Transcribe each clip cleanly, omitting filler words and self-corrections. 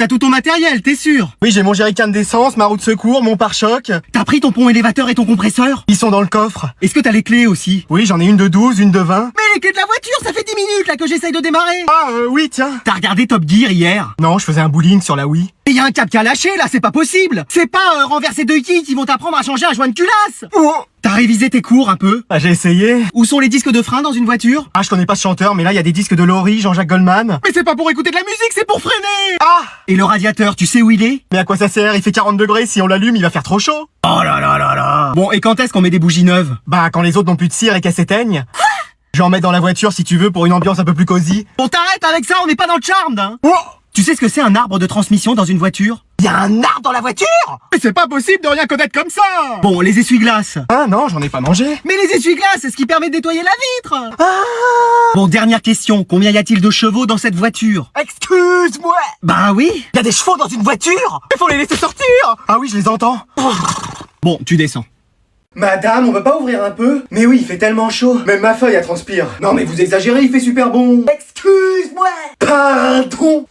T'as tout ton matériel, t'es sûr? Oui, j'ai mon jerrycan d'essence, ma roue de secours, mon pare-choc. T'as pris ton pont élévateur et ton compresseur? Ils sont dans le coffre. Est-ce que t'as les clés aussi? Oui, j'en ai une de 12, une de 20. Mais les clés de la voiture, ça fait 10 minutes là que j'essaye de démarrer. Ah, oui, tiens. T'as regardé Top Gear hier? Non, je faisais un bowling sur la Wii. Et y a un câble qui a lâché là, c'est pas possible. C'est pas renverser deux quilles qui vont t'apprendre à changer un joint de culasse. Oh. T'as révisé tes cours un peu? Ah, j'ai essayé. Où sont les disques de frein dans une voiture? Ah, je connais pas ce chanteur, mais là, il y a des disques de Laurie, Jean-Jacques Goldman. Mais c'est pas pour écouter de la musique, c'est pour freiner. Ah! Et le radiateur, tu sais où il est? Mais à quoi ça sert? Il fait 40 degrés, si on l'allume, il va faire trop chaud. Oh là là là là. Bon, et quand est-ce qu'on met des bougies neuves? Bah, quand les autres n'ont plus de cire et qu'elles s'éteignent. J'en mets dans la voiture si tu veux pour une ambiance un peu plus cosy. Bon, t'arrêtes avec ça, on n'est pas dans le charme, hein. Oh! Tu sais ce que c'est un arbre de transmission dans une voiture? Il y a un arbre dans la voiture? Mais c'est pas possible de rien connaître comme ça. Bon, les essuie-glaces. Ah non, j'en ai pas mangé. Mais les essuie-glaces, c'est ce qui permet de nettoyer la vitre. Ah! Bon, dernière question. Combien y a-t-il de chevaux dans cette voiture? Excuse-moi! Bah oui. Il y a des chevaux dans une voiture? Il faut les laisser sortir! Ah oui, je les entends. Bon, tu descends. Madame, on peut pas ouvrir un peu? Mais oui, il fait tellement chaud. Même ma feuille, elle transpire. Non mais vous exagérez, il fait super bon. Excuse-moi! Pardon!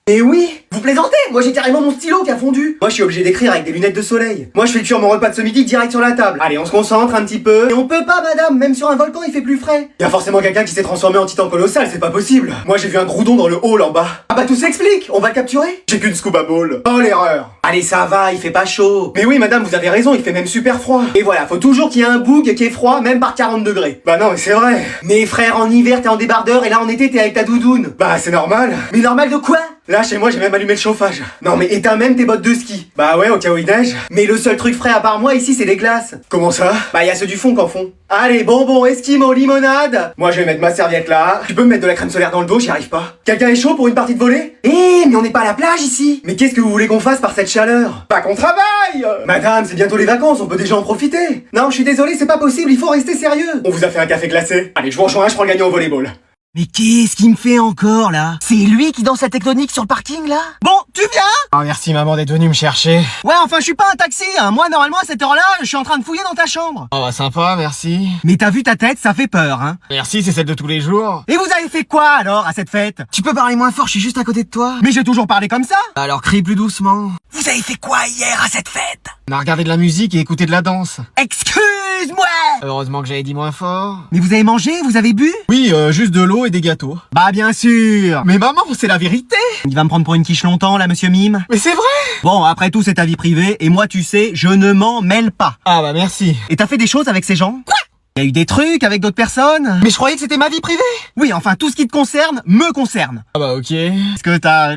Mais oui, vous plaisantez? Moi j'ai carrément mon stylo qui a fondu. Moi je suis obligé d'écrire avec des lunettes de soleil. Moi je fais cuire mon repas de ce midi direct sur la table. Allez, on se concentre un petit peu. Et on peut pas, madame, même sur un volcan il fait plus frais. Y a forcément quelqu'un qui s'est transformé en titan colossal, c'est pas possible. Moi j'ai vu un groudon dans le hall en bas. Ah bah tout s'explique, on va le capturer. J'ai qu'une scuba ball. Oh l'erreur. Allez ça va, il fait pas chaud. Mais oui madame, vous avez raison, il fait même super froid. Et voilà, faut toujours qu'il y ait un boug qui est froid, même par 40 degrés. Bah non mais c'est vrai. Mais frère, en hiver t'es en débardeur et là en été t'es avec ta doudoune. Bah c'est normal. Mais normal de quoi? Là, chez moi, j'ai même allumé le chauffage. Non, mais éteins même tes bottes de ski. Bah ouais, au cas où il neige. Mais le seul truc frais à part moi ici, c'est les glaces. Comment ça? Bah, y a ceux du fond qu'en font. Allez, bonbons, esquimaux, limonade. Moi, je vais mettre ma serviette là. Tu peux me mettre de la crème solaire dans le dos, j'y arrive pas. Quelqu'un est chaud pour une partie de volée? Mais on n'est pas à la plage ici. Mais qu'est-ce que vous voulez qu'on fasse par cette chaleur? Pas qu'on travaille. Madame, c'est bientôt les vacances, on peut déjà en profiter. Non, je suis désolé, c'est pas possible, il faut rester sérieux. On vous a fait un café glacé. Allez, je vous rejoins, je prends le gagnant au volleyball. Mais qu'est-ce qu'il me fait encore là? C'est lui qui danse la tectonique sur le parking là? Bon, tu viens? Ah, merci maman d'être venue me chercher. Ouais, enfin je suis pas un taxi, hein. Moi normalement à cette heure-là, je suis en train de fouiller dans ta chambre. Oh bah sympa, merci. Mais t'as vu ta tête, ça fait peur, hein. Merci, c'est celle de tous les jours. Et vous avez fait quoi alors à cette fête? Tu peux parler moins fort, je suis juste à côté de toi. Mais j'ai toujours parlé comme ça. Alors crie plus doucement. Vous avez fait quoi hier à cette fête? On a regardé de la musique et écouté de la danse. Excuse-moi. Heureusement que j'avais dit moins fort. Mais vous avez mangé? Vous avez bu? Oui, juste de l'eau et des gâteaux. Bah bien sûr. Mais maman, c'est la vérité. Il va me prendre pour une quiche longtemps là, monsieur Mime. Mais c'est vrai. Bon, après tout, c'est ta vie privée, et moi, tu sais, je ne m'en mêle pas. Ah bah merci. Et t'as fait des choses avec ces gens? Quoi? Il y a eu des trucs avec d'autres personnes? Mais je croyais que c'était ma vie privée. Oui, enfin, tout ce qui te concerne, me concerne. Ah bah ok. Est-ce que t'as...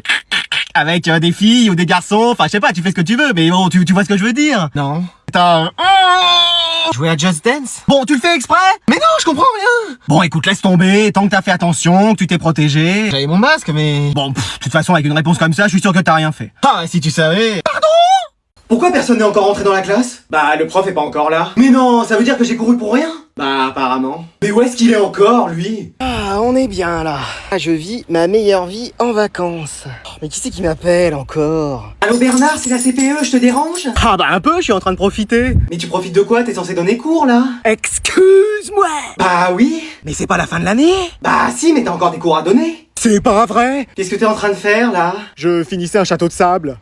avec des filles ou des garçons, enfin, je sais pas, tu fais ce que tu veux, mais bon, tu vois ce que je veux dire? Non. T'as... Jouer à Just Dance? Bon, tu le fais exprès? Mais non, je comprends rien. Bon, écoute, laisse tomber, tant que t'as fait attention, que tu t'es protégé... J'avais mon masque, mais... Bon, de toute façon, avec une réponse comme ça, je suis sûr que t'as rien fait. Ah, si tu savais... Pardon? Pourquoi personne n'est encore rentré dans la classe? Bah, le prof est pas encore là. Mais non, ça veut dire que j'ai couru pour rien? Bah, apparemment. Mais où est-ce qu'il est encore, lui? Ah, on est bien là. Je vis ma meilleure vie en vacances. Oh, mais qui c'est qui m'appelle encore? Allô Bernard, c'est la CPE, je te dérange? Ah bah un peu, je suis en train de profiter. Mais tu profites de quoi? T'es censé donner cours, là? Excuse-moi. Bah oui. Mais c'est pas la fin de l'année? Bah si, mais t'as encore des cours à donner. C'est pas vrai. Qu'est-ce que t'es en train de faire, là? Je finissais un château de sable.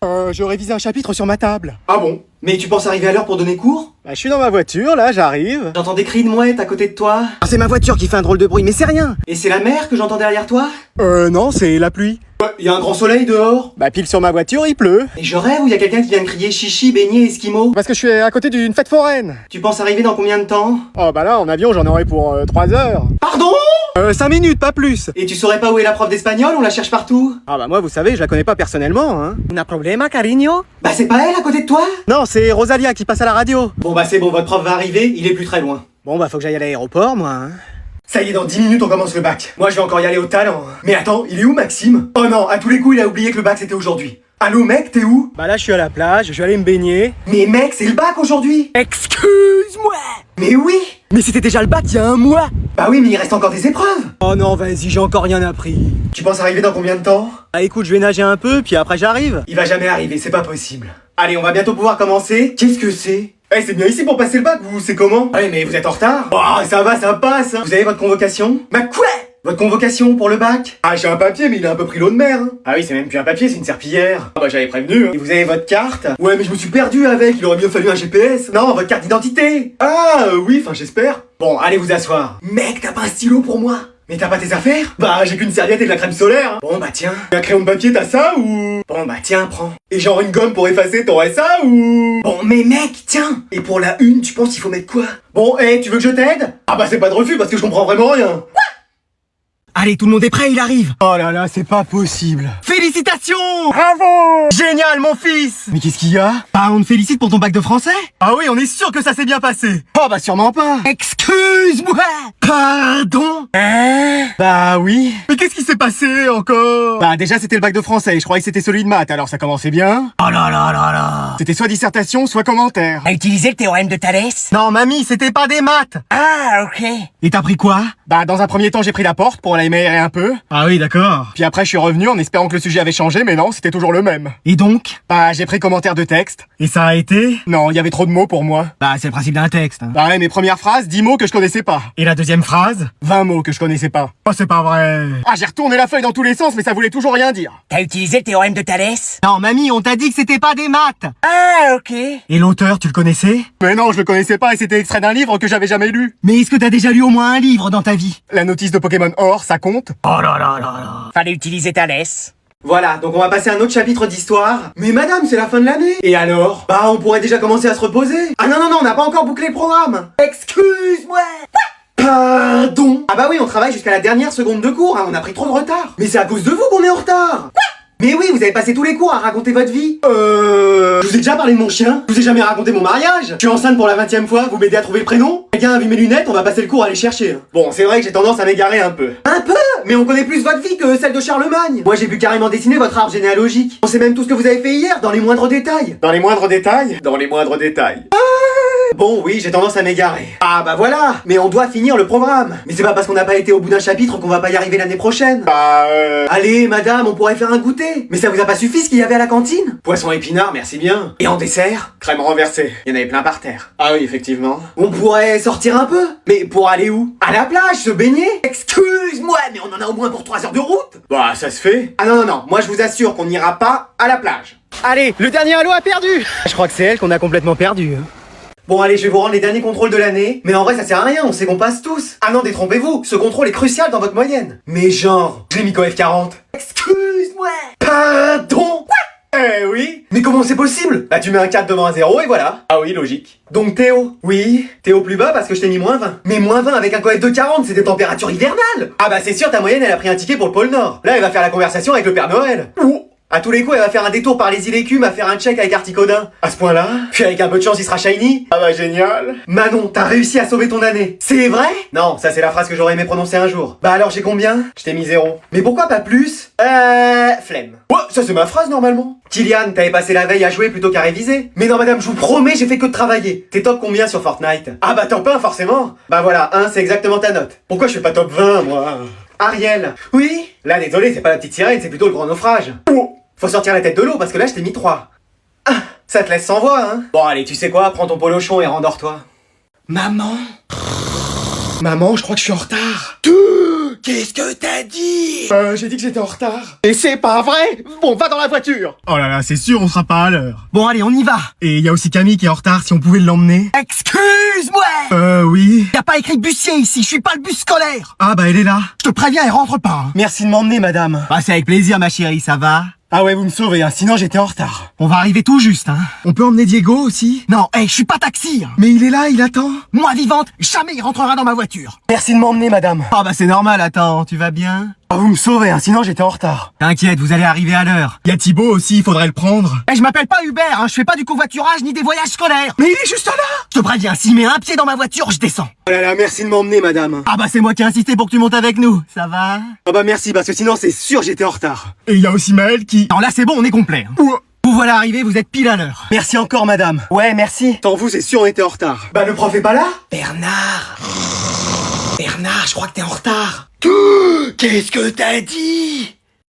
Je révisais un chapitre sur ma table. Ah bon? Mais tu penses arriver à l'heure pour donner cours? Bah je suis dans ma voiture, là, j'arrive. J'entends des cris de mouettes à côté de toi. Ah, c'est ma voiture qui fait un drôle de bruit, mais c'est rien. Et c'est la mer que j'entends derrière toi? Non, c'est la pluie. Y a un grand soleil dehors? Bah pile sur ma voiture, il pleut. Et je rêve ou y a quelqu'un qui vient de crier chichi, beignet, esquimau? Parce que je suis à côté d'une fête foraine. Tu penses arriver dans combien de temps? Oh bah là, en avion, j'en aurai pour 3 heures. Pardon? 5 minutes, pas plus. Et tu saurais pas où est la prof d'espagnol? On la cherche partout. Ah bah moi, vous savez, je la connais pas personnellement, hein. Un problème, cariño? Bah c'est pas elle à côté de toi? Non, c'est Rosalia qui passe à la radio. Bon bah c'est bon, votre prof va arriver, il est plus très loin. Bon bah faut que j'aille à l'aéroport, moi, hein. Ça y est, dans 10 minutes on commence le bac. Moi je vais encore y aller au talent. Mais attends, il est où Maxime? Oh non, à tous les coups il a oublié que le bac c'était aujourd'hui. Allô mec, t'es où? Bah là, je suis à la plage, je vais aller me baigner. Mais mec, c'est le bac aujourd'hui. Excuse-moi. Mais oui. Mais c'était déjà le bac il y a un mois. Bah oui, mais il reste encore des épreuves. Oh non, vas-y, j'ai encore rien appris. Tu penses arriver dans combien de temps? Ah écoute, je vais nager un peu, puis après j'arrive. Il va jamais arriver, c'est pas possible. Allez, on va bientôt pouvoir commencer. Qu'est-ce que c'est? Eh, c'est bien ici pour passer le bac, vous, c'est comment? Ouais, mais vous êtes en retard. Oh, ça va, ça passe. Vous avez votre convocation? Bah quoi? Votre convocation pour le bac? Ah, j'ai un papier, mais il a un peu pris l'eau de mer. Hein. Ah oui, c'est même plus un papier, c'est une serpillière. Ah bah j'avais prévenu. Hein. Et vous avez votre carte? Ouais, mais je me suis perdu avec, il aurait mieux fallu un GPS. Non, votre carte d'identité. Ah, oui, enfin j'espère. Bon, allez vous asseoir. Mec, t'as pas un stylo pour moi? Mais t'as pas tes affaires? Bah j'ai qu'une serviette et de la crème solaire. Hein. Bon bah tiens. Un crayon de papier, t'as ça ou? Bon bah tiens, prends. Et genre une gomme pour effacer, t'aurais ça ou? Bon mais mec, tiens. Et pour la une, tu penses qu'il faut mettre quoi? Bon, tu veux que je t'aide? Ah bah c'est pas de refus parce que je comprends vraiment rien. Allez, tout le monde est prêt, il arrive. Oh là là, c'est pas possible. Félicitations! Bravo! Génial, mon fils! Mais qu'est-ce qu'il y a? Bah, on te félicite pour ton bac de français. Ah oui, on est sûr que ça s'est bien passé. Oh bah sûrement pas. Excuse-moi! Pardon? Bah oui. Mais qu'est-ce qui s'est passé encore? Bah déjà c'était le bac de français, je croyais que c'était celui de maths, alors ça commençait bien. Oh là là là là! C'était soit dissertation, soit commentaire. T'as utilisé le théorème de Thalès? Non, mamie, c'était pas des maths! Ah, ok. Et t'as pris quoi? Bah dans un premier temps j'ai pris la porte pour aller m'aérer un peu. Ah oui, d'accord. Puis après je suis revenu en espérant que le sujet avait changé, mais non, c'était toujours le même. Et donc? Bah j'ai pris commentaire de texte. Et ça a été? Non, il y avait trop de mots pour moi. Bah, c'est le principe d'un texte. Hein. Bah ouais, mes premières phrases, 10 mots que je connaissais pas. Et la deuxième phrase? 20 mots que je connaissais pas. Oh, c'est pas vrai. Ah j'ai retourné la feuille dans tous les sens, mais ça voulait toujours rien dire. T'as utilisé le théorème de Thalès? Non, mamie, on t'a dit que c'était pas des maths. Ah, ok. Et l'auteur, tu le connaissais? Mais non, je le connaissais pas et c'était extrait d'un livre que j'avais jamais lu. Mais est-ce que t'as déjà lu au moins un livre dans ta vie? La notice de Pokémon Or, ça compte? Oh là là là là. Fallait utiliser Thalès. Voilà, donc on va passer à un autre chapitre d'histoire. Mais madame, c'est la fin de l'année. Et alors? Bah on pourrait déjà commencer à se reposer. Ah non, non, non, on n'a pas encore bouclé le programme. Excuse-moi. Pardon. Ah bah oui, on travaille jusqu'à la dernière seconde de cours, hein, on a pris trop de retard. Mais c'est à cause de vous qu'on est en retard. Mais oui, vous avez passé tous les cours à raconter votre vie. Je vous ai déjà parlé de mon chien. Je vous ai jamais raconté mon mariage. Je suis enceinte pour la 20e fois, vous m'aidez à trouver le prénom. Quelqu'un a vu mes lunettes, on va passer le cours à les chercher. Bon, c'est vrai que j'ai tendance à m'égarer un peu. Un peu? Mais on connaît plus votre vie que celle de Charlemagne. Moi j'ai pu carrément dessiner votre arbre généalogique. On sait même tout ce que vous avez fait hier, dans les moindres détails. Dans les moindres détails? Dans les moindres détails. Bon, oui, j'ai tendance à m'égarer. Ah bah voilà. Mais on doit finir le programme. Mais c'est pas parce qu'on n'a pas été au bout d'un chapitre qu'on va pas y arriver l'année prochaine. Allez, madame, on pourrait faire un goûter. Mais ça vous a pas suffi ce qu'il y avait à la cantine? Poisson épinard, merci bien. Et en dessert? Crème renversée. Il y en avait plein par terre. Ah oui, effectivement. On pourrait sortir un peu. Mais pour aller où? À la plage, se baigner? Excuse-moi, mais on en a au moins pour 3 heures de route. Bah, ça se fait. Ah non, non, non. Moi, je vous assure qu'on n'ira pas à la plage. Allez, le dernier halo a perdu. Je crois que c'est elle qu'on a complètement perdu. Bon allez, je vais vous rendre les derniers contrôles de l'année. Mais en vrai ça sert à rien, on sait qu'on passe tous. Ah non, détrompez-vous, ce contrôle est crucial dans votre moyenne. Mais genre, je l'ai mis qu'au F40. Excuse-moi. Pardon? Eh oui. Mais comment c'est possible? Bah tu mets un 4 devant un 0 et voilà. Ah oui, logique. Donc Théo? Oui. Théo plus bas parce que je t'ai mis moins 20. Mais moins 20 avec un coef de 40, c'est des températures hivernales. Ah bah c'est sûr, ta moyenne elle a pris un ticket pour le pôle Nord. Là elle va faire la conversation avec le Père Noël. Ouh. À tous les coups, elle va faire un détour par les îles Écumes à faire un check avec Articodin. À ce point-là? Puis avec un peu de chance, il sera shiny. Ah bah génial. Manon, t'as réussi à sauver ton année. C'est vrai? Non, ça c'est la phrase que j'aurais aimé prononcer un jour. Bah alors j'ai combien? Je t'ai mis 0. Mais pourquoi pas plus? Flemme. Ouais, ça c'est ma phrase normalement. Kylian, t'avais passé la veille à jouer plutôt qu'à réviser. Mais non madame, je vous promets, j'ai fait que de travailler. T'es top combien sur Fortnite? Ah bah top 1 forcément. Bah voilà, 1 c'est exactement ta note. Pourquoi je fais pas top 20 moi? Ariel. Oui? Là désolé, c'est pas la petite sirène, c'est plutôt le grand naufrage. Oh. Faut sortir la tête de l'eau parce que là je t'ai mis 3. Ah, ça te laisse sans voix, hein? Bon allez, tu sais quoi, prends ton polochon et rendors-toi. Maman? Maman, je crois que je suis en retard. Qu'est-ce que t'as dit? J'ai dit que j'étais en retard. Et c'est pas vrai? Bon, va dans la voiture. Oh là là, c'est sûr, on sera pas à l'heure. Bon, allez, on y va. Et il y a aussi Camille qui est en retard, si on pouvait l'emmener. Excuse-moi! Oui. Y'a pas écrit bussier ici, je suis pas le bus scolaire! Ah bah elle est là. Je te préviens, elle rentre pas. Hein. Merci de m'emmener, madame. Bah c'est avec plaisir, ma chérie, ça va? Ah ouais, vous me sauvez, hein, sinon j'étais en retard. On va arriver tout juste, hein. On peut emmener Diego aussi? Non, je suis pas taxi. Hein. Mais il est là, il attend. Moi vivante, jamais il rentrera dans ma voiture. Merci de m'emmener, madame. Ah bah c'est normal, attends, tu vas bien? Ah, vous me sauvez, hein, sinon j'étais en retard. T'inquiète, vous allez arriver à l'heure. Y a Thibaut aussi, il faudrait le prendre. Je m'appelle pas Hubert, hein, je fais pas du covoiturage ni des voyages scolaires. Mais il est juste là. Je te préviens, s'il met un pied dans ma voiture, je descends. Oh là là, merci de m'emmener, madame. Ah bah c'est moi qui ai insisté pour que tu montes avec nous, ça va? Ah bah merci, parce que sinon c'est sûr j'étais en retard. Et il y a aussi Maël qui... Non là c'est bon, on est complet. Hein. Vous voilà arrivé, vous êtes pile à l'heure. Merci encore, madame. Ouais, merci. Sans vous, c'est sûr on était en retard. Bah le prof est pas là? Bernard, je crois que t'es en retard. Qu'est-ce que t'as dit?